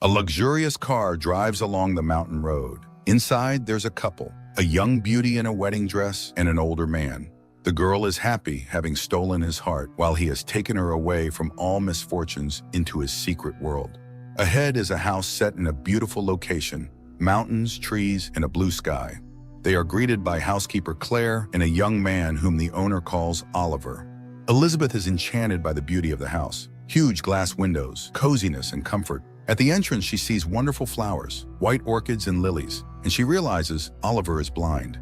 A luxurious car drives along the mountain road. Inside, there's a couple, a young beauty in a wedding dress and an older man. The girl is happy, having stolen his heart, while he has taken her away from all misfortunes into his secret world. Ahead is a house set in a beautiful location, mountains, trees, and a blue sky. They are greeted by housekeeper Claire and a young man whom the owner calls Oliver. Elizabeth is enchanted by the beauty of the house. Huge glass windows, coziness, and comfort. At the entrance, she sees wonderful flowers, white orchids and lilies, and she realizes Oliver is blind.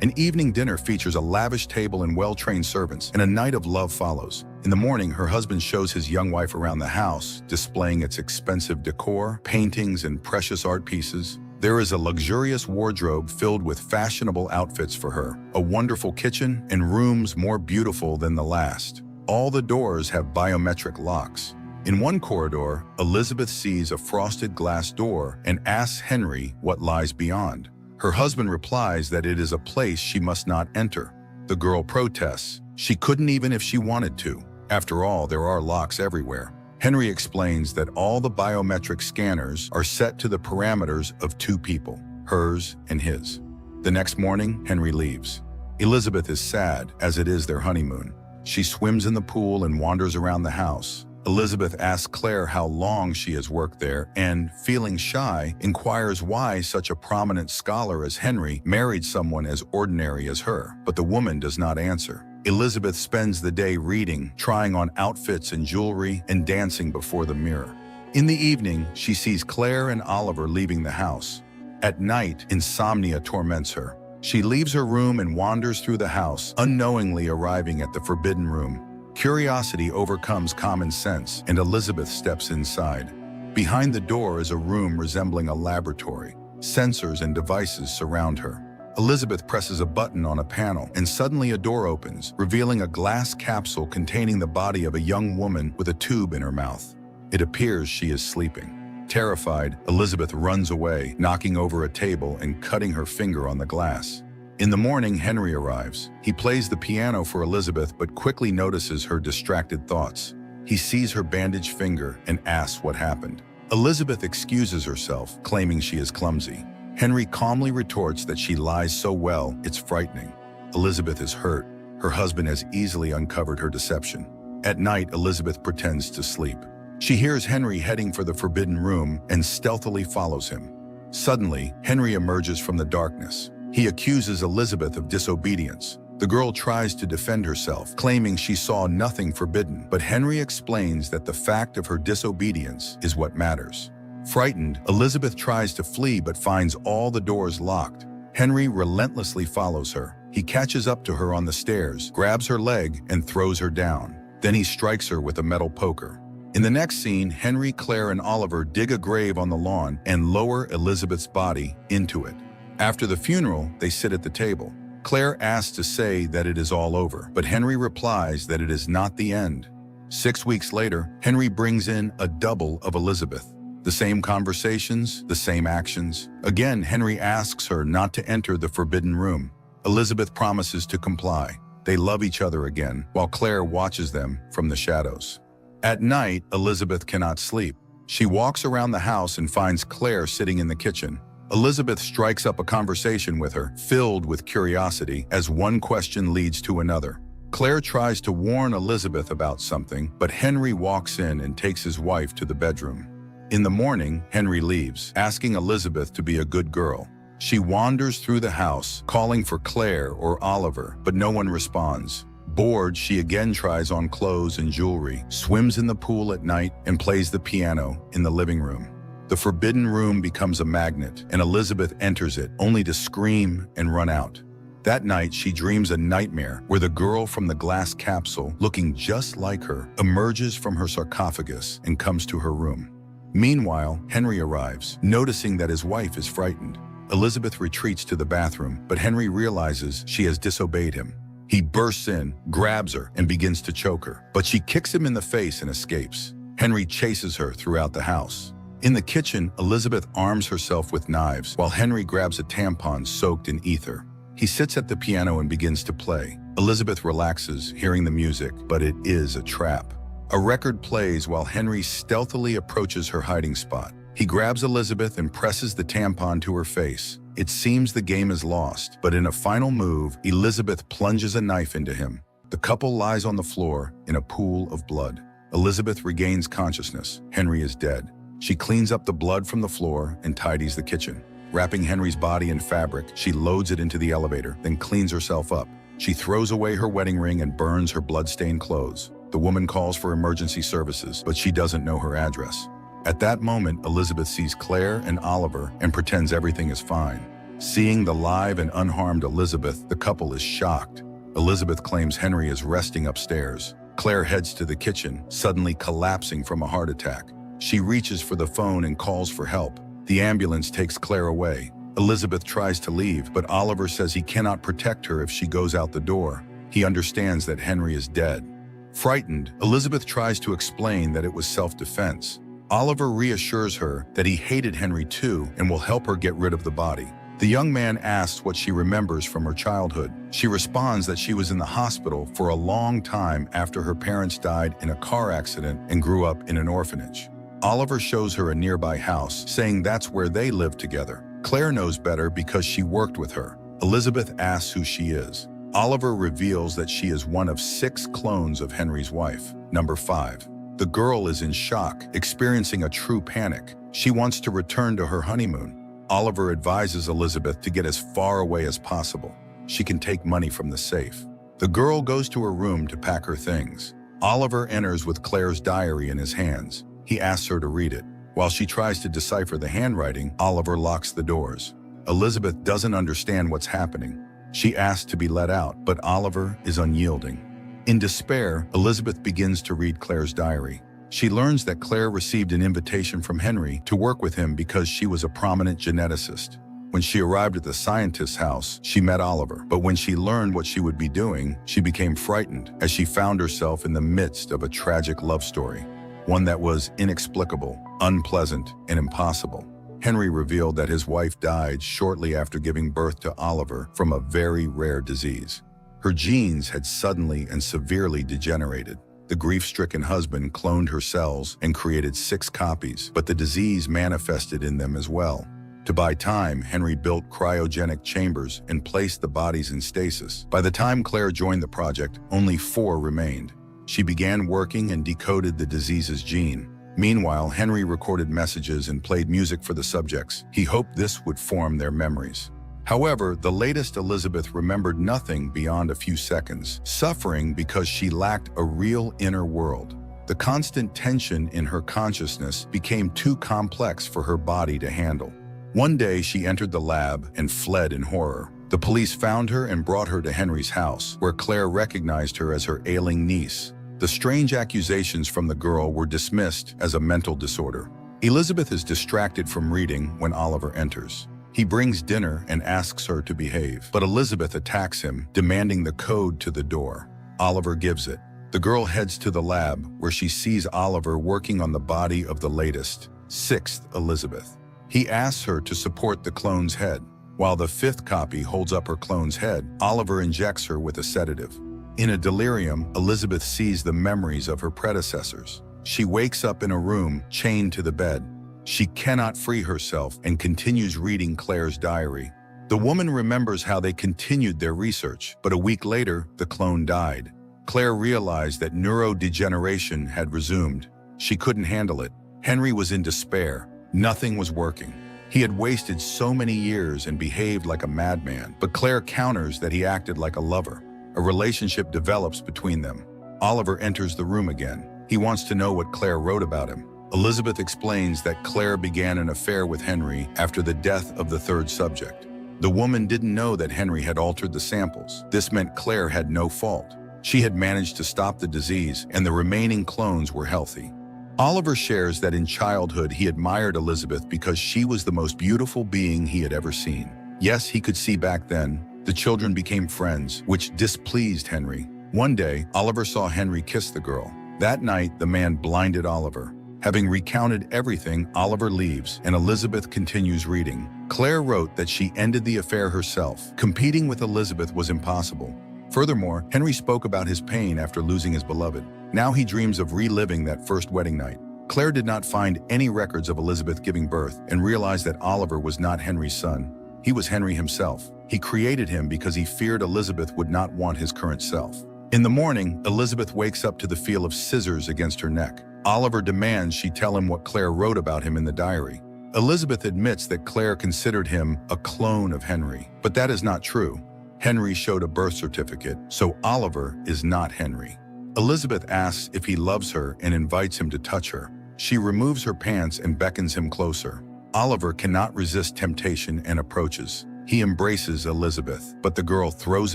An evening dinner features a lavish table and well-trained servants, and a night of love follows. In the morning, her husband shows his young wife around the house, displaying its expensive decor, paintings, and precious art pieces. There is a luxurious wardrobe filled with fashionable outfits for her, a wonderful kitchen, and rooms more beautiful than the last. All the doors have biometric locks. In one corridor, Elizabeth sees a frosted glass door and asks Henry what lies beyond. Her husband replies that it is a place she must not enter. The girl protests. She couldn't even if she wanted to. After all, there are locks everywhere. Henry explains that all the biometric scanners are set to the parameters of two people, hers and his. The next morning, Henry leaves. Elizabeth is sad, as it is their honeymoon. She swims in the pool and wanders around the house. Elizabeth asks Claire how long she has worked there and, feeling shy, inquires why such a prominent scholar as Henry married someone as ordinary as her, but the woman does not answer. Elizabeth spends the day reading, trying on outfits and jewelry, and dancing before the mirror. In the evening, she sees Claire and Oliver leaving the house. At night, insomnia torments her. She leaves her room and wanders through the house, unknowingly arriving at the forbidden room. Curiosity overcomes common sense, and Elizabeth steps inside. Behind the door is a room resembling a laboratory. Sensors and devices surround her. Elizabeth presses a button on a panel, and suddenly a door opens, revealing a glass capsule containing the body of a young woman with a tube in her mouth. It appears she is sleeping. Terrified, Elizabeth runs away, knocking over a table and cutting her finger on the glass. In the morning, Henry arrives. He plays the piano for Elizabeth, but quickly notices her distracted thoughts. He sees her bandaged finger and asks what happened. Elizabeth excuses herself, claiming she is clumsy. Henry calmly retorts that she lies so well, it's frightening. Elizabeth is hurt. Her husband has easily uncovered her deception. At night, Elizabeth pretends to sleep. She hears Henry heading for the forbidden room and stealthily follows him. Suddenly, Henry emerges from the darkness. He accuses Elizabeth of disobedience. The girl tries to defend herself, claiming she saw nothing forbidden, but Henry explains that the fact of her disobedience is what matters. Frightened, Elizabeth tries to flee but finds all the doors locked. Henry relentlessly follows her. He catches up to her on the stairs, grabs her leg, and throws her down. Then he strikes her with a metal poker. In the next scene, Henry, Claire, and Oliver dig a grave on the lawn and lower Elizabeth's body into it. After the funeral, they sit at the table. Claire asks to say that it is all over, but Henry replies that it is not the end. 6 weeks later, Henry brings in a double of Elizabeth. The same conversations, the same actions. Again, Henry asks her not to enter the forbidden room. Elizabeth promises to comply. They love each other again, while Claire watches them from the shadows. At night, Elizabeth cannot sleep. She walks around the house and finds Claire sitting in the kitchen. Elizabeth strikes up a conversation with her, filled with curiosity, as one question leads to another. Claire tries to warn Elizabeth about something, but Henry walks in and takes his wife to the bedroom. In the morning, Henry leaves, asking Elizabeth to be a good girl. She wanders through the house, calling for Claire or Oliver, but no one responds. Bored, she again tries on clothes and jewelry, swims in the pool at night, and plays the piano in the living room. The forbidden room becomes a magnet, and Elizabeth enters it, only to scream and run out. That night, she dreams a nightmare where the girl from the glass capsule, looking just like her, emerges from her sarcophagus and comes to her room. Meanwhile, Henry arrives, noticing that his wife is frightened. Elizabeth retreats to the bathroom, but Henry realizes she has disobeyed him. He bursts in, grabs her, and begins to choke her, but she kicks him in the face and escapes. Henry chases her throughout the house. In the kitchen, Elizabeth arms herself with knives, while Henry grabs a tampon soaked in ether. He sits at the piano and begins to play. Elizabeth relaxes, hearing the music, but it is a trap. A record plays while Henry stealthily approaches her hiding spot. He grabs Elizabeth and presses the tampon to her face. It seems the game is lost, but in a final move, Elizabeth plunges a knife into him. The couple lies on the floor in a pool of blood. Elizabeth regains consciousness. Henry is dead. She cleans up the blood from the floor and tidies the kitchen. Wrapping Henry's body in fabric, she loads it into the elevator, then cleans herself up. She throws away her wedding ring and burns her blood-stained clothes. The woman calls for emergency services, but she doesn't know her address. At that moment, Elizabeth sees Claire and Oliver and pretends everything is fine. Seeing the live and unharmed Elizabeth, the couple is shocked. Elizabeth claims Henry is resting upstairs. Claire heads to the kitchen, suddenly collapsing from a heart attack. She reaches for the phone and calls for help. The ambulance takes Claire away. Elizabeth tries to leave, but Oliver says he cannot protect her if she goes out the door. He understands that Henry is dead. Frightened, Elizabeth tries to explain that it was self-defense. Oliver reassures her that he hated Henry too and will help her get rid of the body. The young man asks what she remembers from her childhood. She responds that she was in the hospital for a long time after her parents died in a car accident and grew up in an orphanage. Oliver shows her a nearby house, saying that's where they lived together. Claire knows better because she worked with her. Elizabeth asks who she is. Oliver reveals that she is one of 6 clones of Henry's wife. Number 5. The girl is in shock, experiencing a true panic. She wants to return to her honeymoon. Oliver advises Elizabeth to get as far away as possible. She can take money from the safe. The girl goes to her room to pack her things. Oliver enters with Claire's diary in his hands. He asks her to read it. While she tries to decipher the handwriting, Oliver locks the doors. Elizabeth doesn't understand what's happening. She asks to be let out, but Oliver is unyielding. In despair, Elizabeth begins to read Claire's diary. She learns that Claire received an invitation from Henry to work with him because she was a prominent geneticist. When she arrived at the scientist's house, she met Oliver, but when she learned what she would be doing, she became frightened as she found herself in the midst of a tragic love story. One that was inexplicable, unpleasant, and impossible. Henry revealed that his wife died shortly after giving birth to Oliver from a very rare disease. Her genes had suddenly and severely degenerated. The grief-stricken husband cloned her cells and created 6 copies, but the disease manifested in them as well. To buy time, Henry built cryogenic chambers and placed the bodies in stasis. By the time Claire joined the project, only 4 remained. She began working and decoded the disease's gene. Meanwhile, Henry recorded messages and played music for the subjects. He hoped this would form their memories. However, the latest Elizabeth remembered nothing beyond a few seconds, suffering because she lacked a real inner world. The constant tension in her consciousness became too complex for her body to handle. One day, she entered the lab and fled in horror. The police found her and brought her to Henry's house, where Claire recognized her as her ailing niece. The strange accusations from the girl were dismissed as a mental disorder. Elizabeth is distracted from reading when Oliver enters. He brings dinner and asks her to behave, but Elizabeth attacks him, demanding the code to the door. Oliver gives it. The girl heads to the lab, where she sees Oliver working on the body of the latest, 6th Elizabeth. He asks her to support the clone's head. While the 5th copy holds up her clone's head, Oliver injects her with a sedative. In a delirium, Elizabeth sees the memories of her predecessors. She wakes up in a room, chained to the bed. She cannot free herself and continues reading Claire's diary. The woman remembers how they continued their research, but a week later, the clone died. Claire realized that neurodegeneration had resumed. She couldn't handle it. Henry was in despair. Nothing was working. He had wasted so many years and behaved like a madman, but Claire counters that he acted like a lover. A relationship develops between them. Oliver enters the room again. He wants to know what Claire wrote about him. Elizabeth explains that Claire began an affair with Henry after the death of the 3rd subject. The woman didn't know that Henry had altered the samples. This meant Claire had no fault. She had managed to stop the disease, and the remaining clones were healthy. Oliver shares that in childhood he admired Elizabeth because she was the most beautiful being he had ever seen. Yes, he could see back then. The children became friends, which displeased Henry. One day, Oliver saw Henry kiss the girl. That night, the man blinded Oliver. Having recounted everything, Oliver leaves, and Elizabeth continues reading. Claire wrote that she ended the affair herself. Competing with Elizabeth was impossible. Furthermore, Henry spoke about his pain after losing his beloved. Now he dreams of reliving that first wedding night. Claire did not find any records of Elizabeth giving birth and realized that Oliver was not Henry's son. He was Henry himself. He created him because he feared Elizabeth would not want his current self. In the morning, Elizabeth wakes up to the feel of scissors against her neck. Oliver demands she tell him what Claire wrote about him in the diary. Elizabeth admits that Claire considered him a clone of Henry, but that is not true. Henry showed a birth certificate, so Oliver is not Henry. Elizabeth asks if he loves her and invites him to touch her. She removes her pants and beckons him closer. Oliver cannot resist temptation and approaches. He embraces Elizabeth, but the girl throws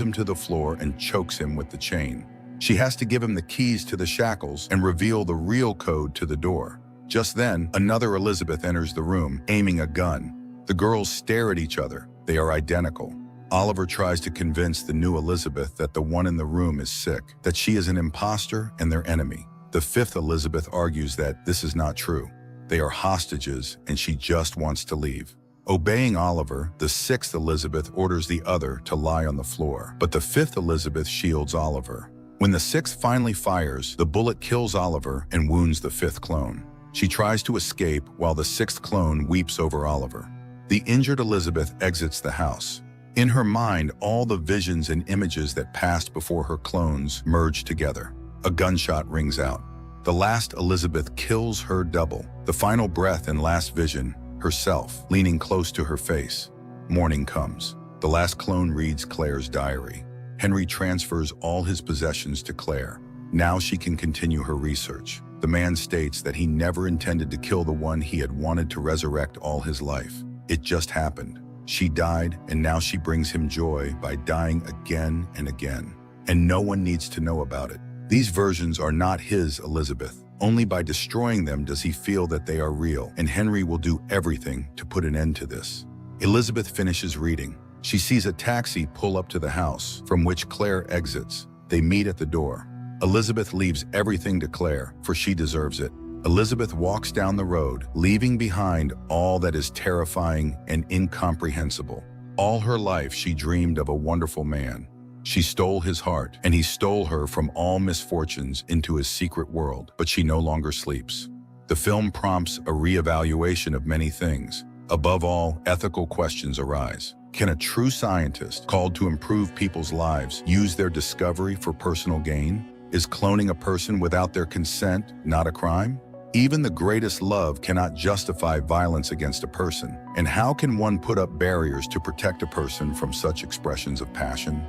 him to the floor and chokes him with the chain. She has to give him the keys to the shackles and reveal the real code to the door. Just then, another Elizabeth enters the room, aiming a gun. The girls stare at each other. They are identical. Oliver tries to convince the new Elizabeth that the one in the room is sick, that she is an imposter and their enemy. The fifth Elizabeth argues that this is not true. They are hostages and she just wants to leave. Obeying Oliver, the sixth Elizabeth orders the other to lie on the floor, but the fifth Elizabeth shields Oliver. When the sixth finally fires, the bullet kills Oliver and wounds the fifth clone. She tries to escape while the sixth clone weeps over Oliver. The injured Elizabeth exits the house. In her mind, all the visions and images that passed before her clones merge together. A gunshot rings out. The last Elizabeth kills her double. The final breath and last vision, herself, leaning close to her face. Morning comes. The last clone reads Claire's diary. Henry transfers all his possessions to Claire. Now she can continue her research. The man states that he never intended to kill the one he had wanted to resurrect all his life. It just happened. She died, and now she brings him joy by dying again and again. And no one needs to know about it. These versions are not his Elizabeth. Only by destroying them does he feel that they are real, and Henry will do everything to put an end to this. Elizabeth finishes reading. She sees a taxi pull up to the house, from which Claire exits. They meet at the door. Elizabeth leaves everything to Claire, for she deserves it. Elizabeth walks down the road, leaving behind all that is terrifying and incomprehensible. All her life she dreamed of a wonderful man. She stole his heart, and he stole her from all misfortunes into his secret world, but she no longer sleeps. The film prompts a reevaluation of many things. Above all, ethical questions arise. Can a true scientist, called to improve people's lives, use their discovery for personal gain? Is cloning a person without their consent not a crime? Even the greatest love cannot justify violence against a person. And how can one put up barriers to protect a person from such expressions of passion?